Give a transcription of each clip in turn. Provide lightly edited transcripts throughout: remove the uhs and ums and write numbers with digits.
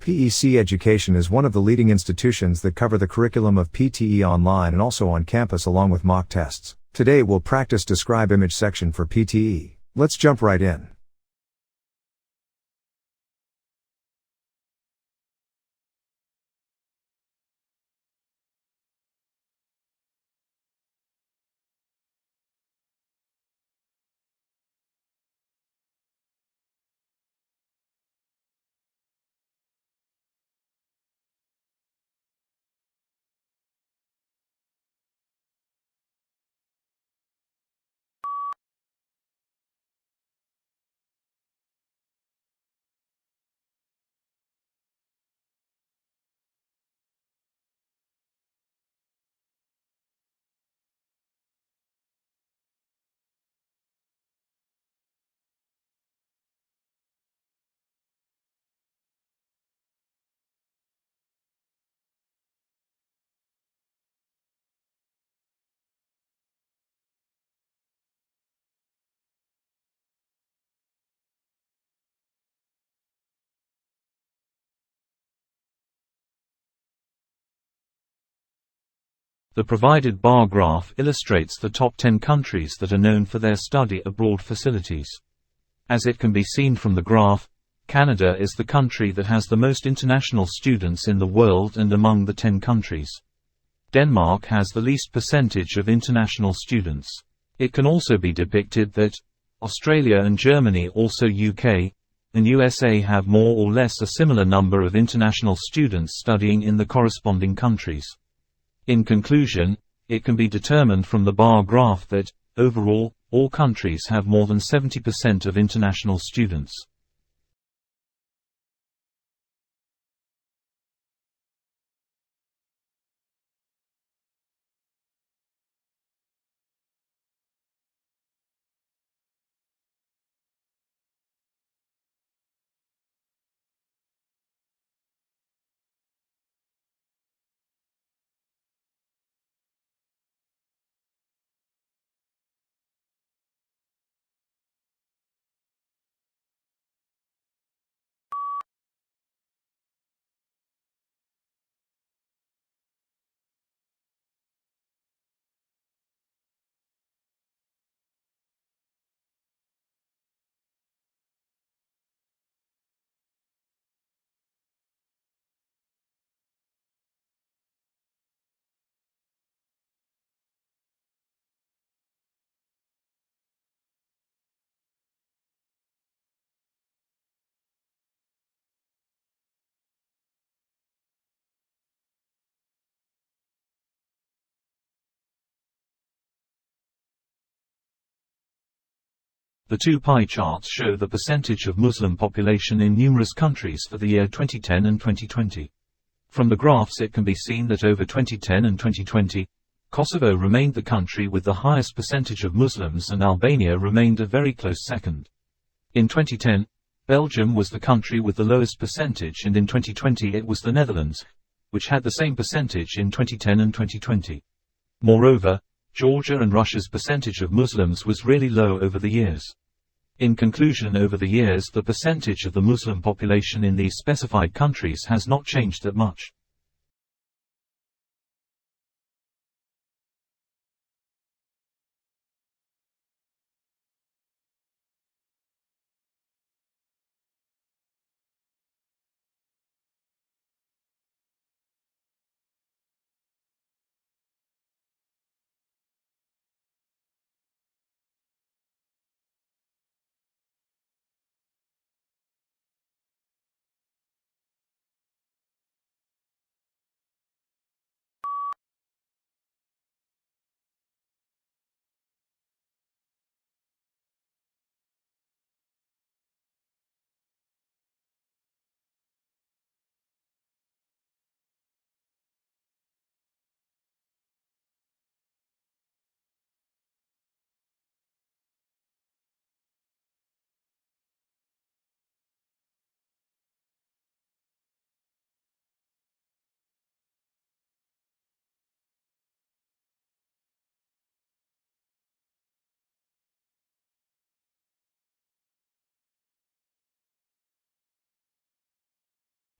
PEC Education is one of the leading institutions that cover the curriculum of PTE online and also on campus along with mock tests. Today we'll practice Describe Image section for PTE. Let's jump right in. The provided bar graph illustrates the top 10 countries that are known for their study abroad facilities. As it can be seen from the graph, Canada is the country that has the most international students in the world and among the 10 countries. Denmark has the least percentage of international students. It can also be depicted that Australia and Germany, also UK, and USA have more or less a similar number of international students studying in the corresponding countries. In conclusion, it can be determined from the bar graph that, overall, all countries have more than 70% of international students. The two pie charts show the percentage of Muslim population in numerous countries for the year 2010 and 2020. From the graphs it can be seen that over 2010 and 2020, Kosovo remained the country with the highest percentage of Muslims and Albania remained a very close second. In 2010, Belgium was the country with the lowest percentage, and in 2020 it was the Netherlands, which had the same percentage in 2010 and 2020. Moreover, Georgia and Russia's percentage of Muslims was really low over the years. In conclusion, over the years the percentage of the Muslim population in these specified countries has not changed that much.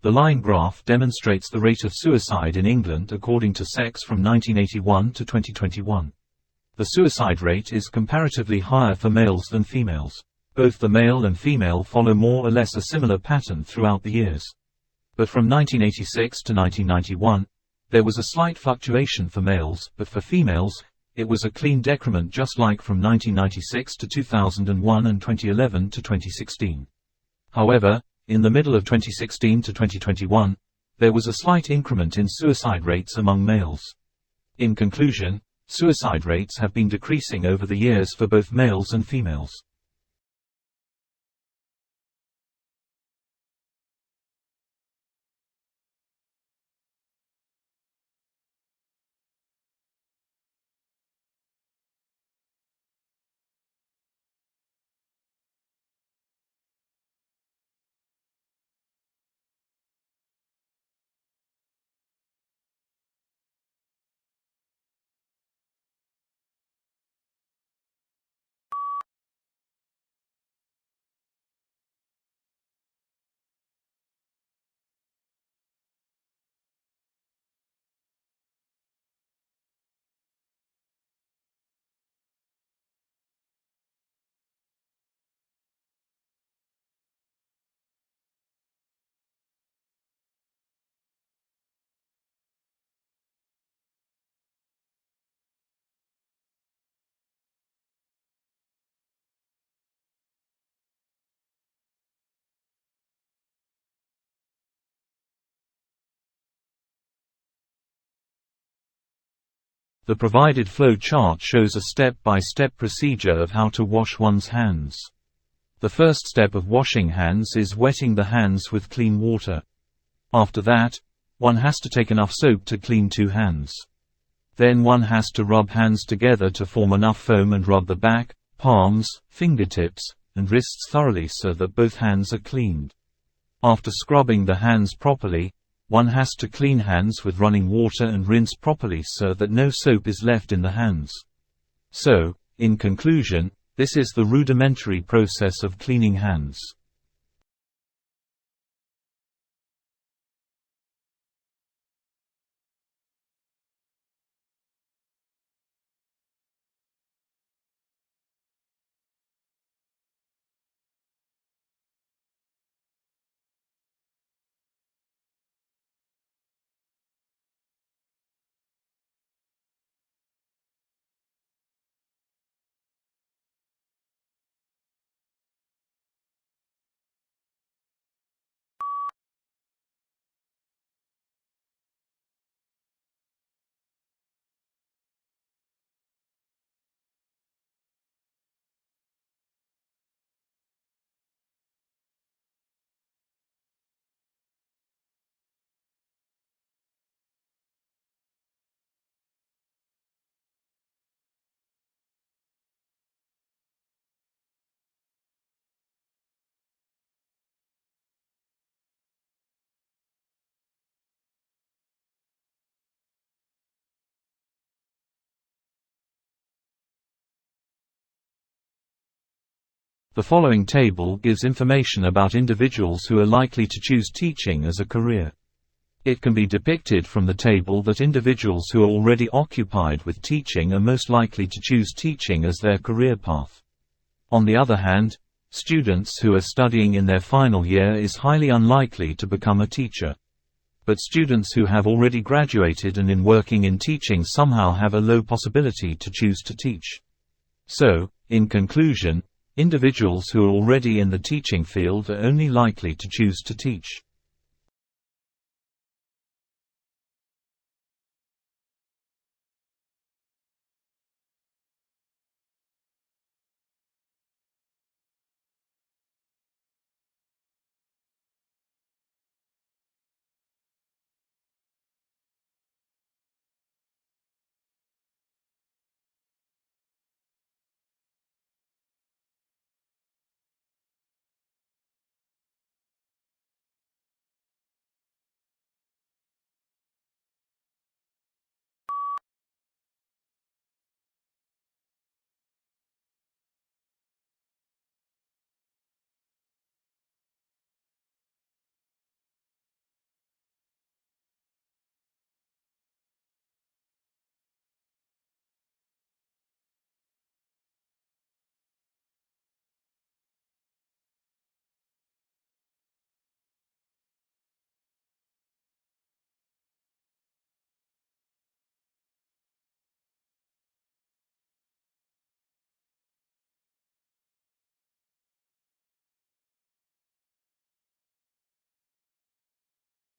The line graph demonstrates the rate of suicide in England according to sex from 1981 to 2021. The suicide rate is comparatively higher for males than females. Both the male and female follow more or less a similar pattern throughout the years. But from 1986 to 1991, there was a slight fluctuation for males, but for females, it was a clean decrement just like from 1996 to 2001 and 2011 to 2016. However, in the middle of 2016 to 2021, there was a slight increment in suicide rates among males. In conclusion, suicide rates have been decreasing over the years for both males and females. The provided flow chart shows a step-by-step procedure of how to wash one's hands. The first step of washing hands is wetting the hands with clean water. After that, one has to take enough soap to clean 2 hands. Then one has to rub hands together to form enough foam and rub the back, palms, fingertips, and wrists thoroughly so that both hands are cleaned. After scrubbing the hands properly, one has to clean hands with running water and rinse properly so that no soap is left in the hands. So, in conclusion, this is the rudimentary process of cleaning hands. The following table gives information about individuals who are likely to choose teaching as a career. It can be depicted from the table that individuals who are already occupied with teaching are most likely to choose teaching as their career path. On the other hand, students who are studying in their final year is highly unlikely to become a teacher. But students who have already graduated and in working in teaching somehow have a low possibility to choose to teach. So, in conclusion, individuals who are already in the teaching field are only likely to choose to teach.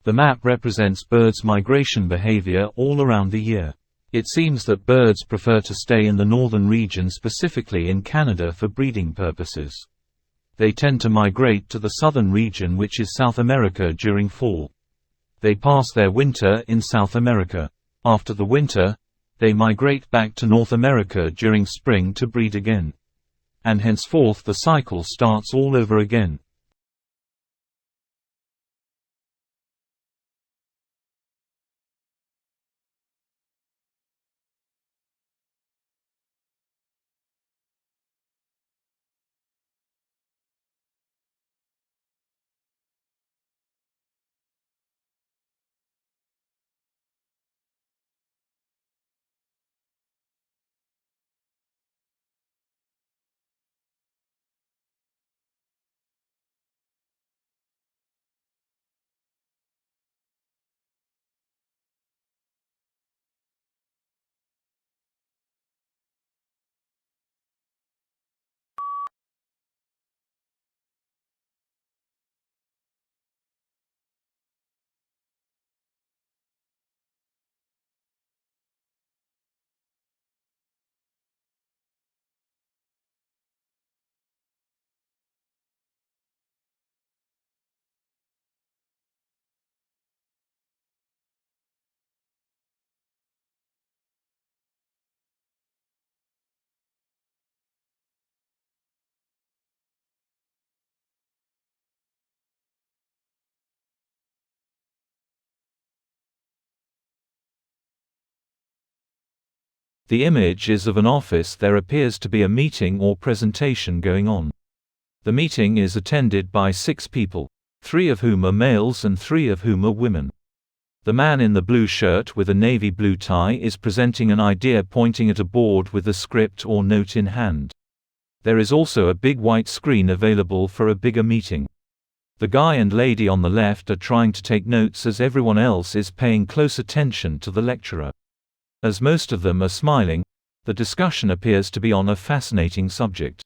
The map represents birds' migration behavior all around the year. It seems that birds prefer to stay in the northern region, specifically in Canada, for breeding purposes. They tend to migrate to the southern region, which is South America, during fall. They pass their winter in South America. After the winter, they migrate back to North America during spring to breed again. And henceforth the cycle starts all over again. The image is of an office. There appears to be a meeting or presentation going on. The meeting is attended by 6 people, 3 of whom are males and 3 of whom are women. The man in the blue shirt with a navy blue tie is presenting an idea, pointing at a board with a script or note in hand. There is also a big white screen available for a bigger meeting. The guy and lady on the left are trying to take notes as everyone else is paying close attention to the lecturer. As most of them are smiling, the discussion appears to be on a fascinating subject.